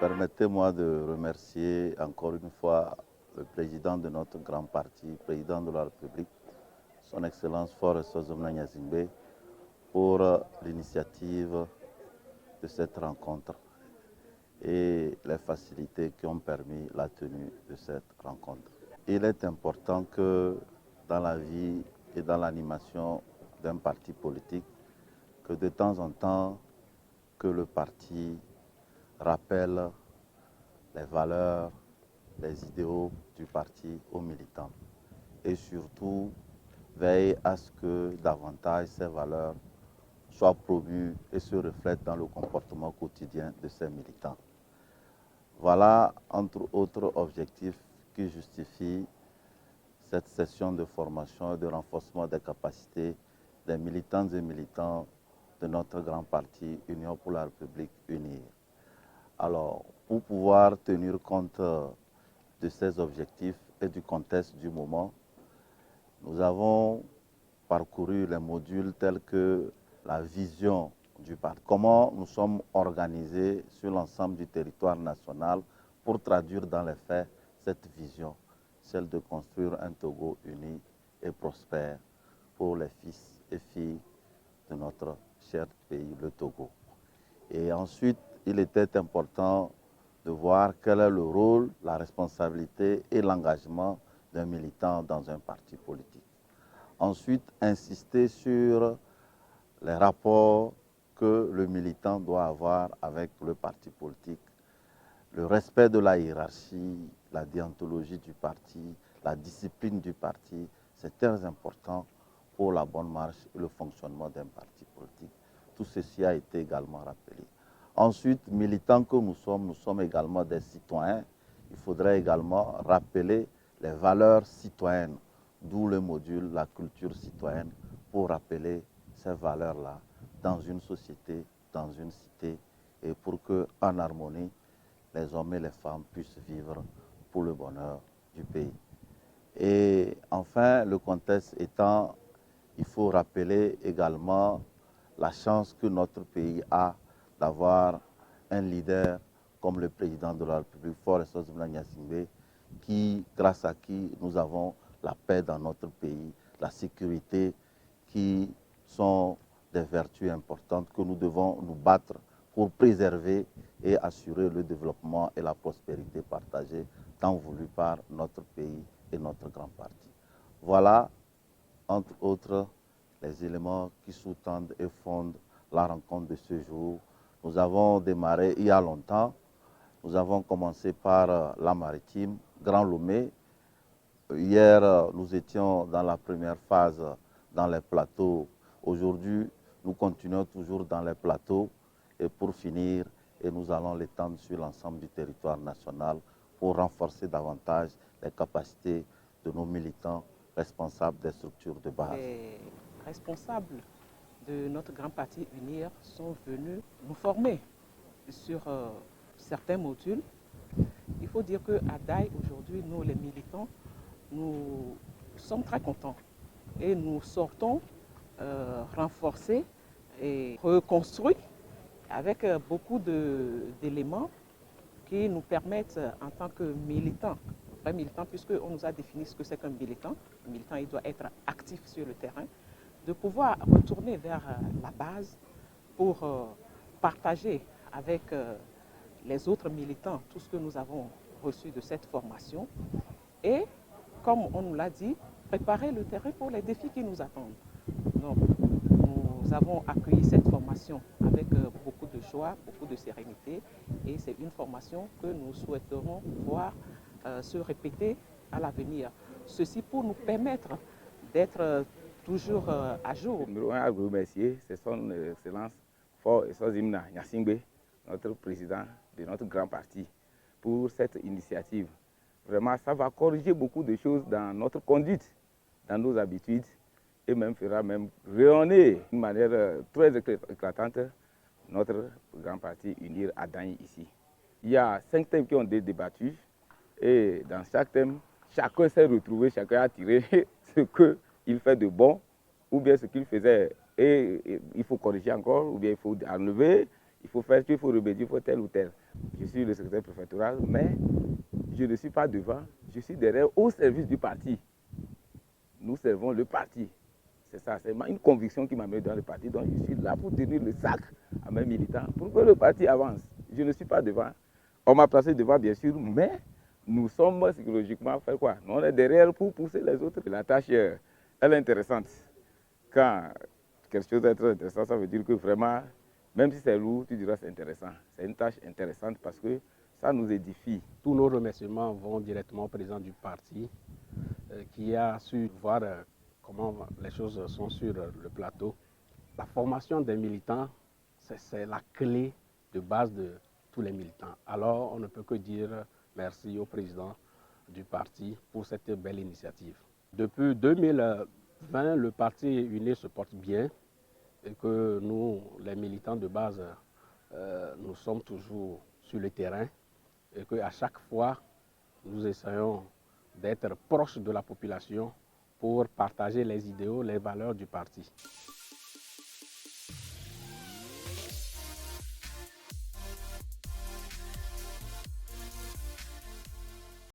Permettez-moi de remercier encore une fois le président de notre grand parti, président de la République, son Excellence Forest Ozomna Nyazingbe, pour l'initiative de cette rencontre et les facilités qui ont permis la tenue de cette rencontre. Il est important que dans la vie et dans l'animation d'un parti politique, que de temps en temps, que le parti rappelle les valeurs, les idéaux du parti aux militants et surtout veille à ce que davantage ces valeurs soient promues et se reflètent dans le comportement quotidien de ces militants. Voilà, entre autres objectifs, qui justifient cette session de formation et de renforcement des capacités des militantes et militants de notre grand parti Union pour la République Unie. Alors, pour pouvoir tenir compte de ces objectifs et du contexte du moment, nous avons parcouru les modules tels que la vision du parti, comment nous sommes organisés sur l'ensemble du territoire national pour traduire dans les faits cette vision, celle de construire un Togo uni et prospère pour les fils et filles de notre cher pays, le Togo. Et ensuite, il était important de voir quel est le rôle, la responsabilité et l'engagement d'un militant dans un parti politique. Ensuite, insister sur les rapports que le militant doit avoir avec le parti politique, le respect de la hiérarchie, la déontologie du parti, la discipline du parti, c'est très important pour la bonne marche et le fonctionnement d'un parti politique. Tout ceci a été également rappelé. Ensuite, militants que nous sommes également des citoyens. Il faudrait également rappeler les valeurs citoyennes, d'où le module la culture citoyenne, pour rappeler ces valeurs-là dans une société, dans une cité, et pour qu'en harmonie, les hommes et les femmes puissent vivre pour le bonheur du pays. Et enfin, le contexte étant, il faut rappeler également la chance que notre pays a d'avoir un leader comme le président de la République, Forest Ozomna Nyazingbe, grâce à qui nous avons la paix dans notre pays, la sécurité, qui sont des vertus importantes que nous devons nous battre pour préserver et assurer le développement et la prospérité partagée tant voulu par notre pays et notre grand parti. Voilà, entre autres, les éléments qui sous-tendent et fondent la rencontre de ce jour. Nous avons démarré il y a longtemps. Nous avons commencé par la maritime, Grand Lomé. Hier, nous étions dans la première phase dans les plateaux. Aujourd'hui, nous continuons toujours dans les plateaux. Et pour finir, et nous allons l'étendre sur l'ensemble du territoire national pour renforcer davantage les capacités de nos militants responsables des structures de base. Les responsables de notre grand parti UNIR sont venus nous former sur certains modules. Il faut dire qu'à DAI, aujourd'hui, nous, les militants, nous sommes très contents et nous sortons renforcés et reconstruits avec beaucoup d'éléments qui nous permettent, en tant que militants, vrais militants, puisqu'on nous a défini ce que c'est qu'un militant. Un militant, il doit être actif sur le terrain, de pouvoir retourner vers la base pour partager avec les autres militants tout ce que nous avons reçu de cette formation et, comme on nous l'a dit, préparer le terrain pour les défis qui nous attendent. Donc, nous avons accueilli cette formation avec beaucoup de joie, beaucoup de sérénité et c'est une formation que nous souhaiterons voir se répéter à l'avenir. Ceci pour nous permettre d'être toujours à jour. Numéro 1 à vous remercier, c'est son Excellence Forest Ozomna Nyazingbe, notre président de notre grand parti, pour cette initiative. Vraiment, ça va corriger beaucoup de choses dans notre conduite, dans nos habitudes, et même fera même rayonner d'une manière très éclatante notre grand parti UNIR à Dany ici. Il y a 5 thèmes qui ont été débattus, et dans chaque thème, chacun s'est retrouvé, chacun a tiré ce qu'il fait de bon, ou bien ce qu'il faisait et il faut corriger encore, ou bien il faut enlever, il faut faire, il faut remédier, il faut tel ou tel. Je suis le secrétaire préfectoral, mais je ne suis pas devant, je suis derrière au service du parti. Nous servons le parti. C'est ça, c'est une conviction qui m'a mis dans le parti. Donc je suis là pour tenir le sac à mes militants, pour que le parti avance. Je ne suis pas devant. On m'a placé devant, bien sûr, mais nous sommes psychologiquement fait quoi? On est derrière pour pousser les autres. La tâche, elle est intéressante. Quand quelque chose est très intéressant, ça veut dire que vraiment, même si c'est lourd, tu diras c'est intéressant. C'est une tâche intéressante parce que ça nous édifie. Tous nos remerciements vont directement au président du parti qui a su voir comment les choses sont sur le plateau. La formation des militants, c'est la clé de base de tous les militants. Alors, on ne peut que dire merci au président du parti pour cette belle initiative. Depuis 2020, le parti uni se porte bien et que nous, les militants de base, nous sommes toujours sur le terrain et qu'à chaque fois, nous essayons d'être proches de la population pour partager les idéaux, les valeurs du parti.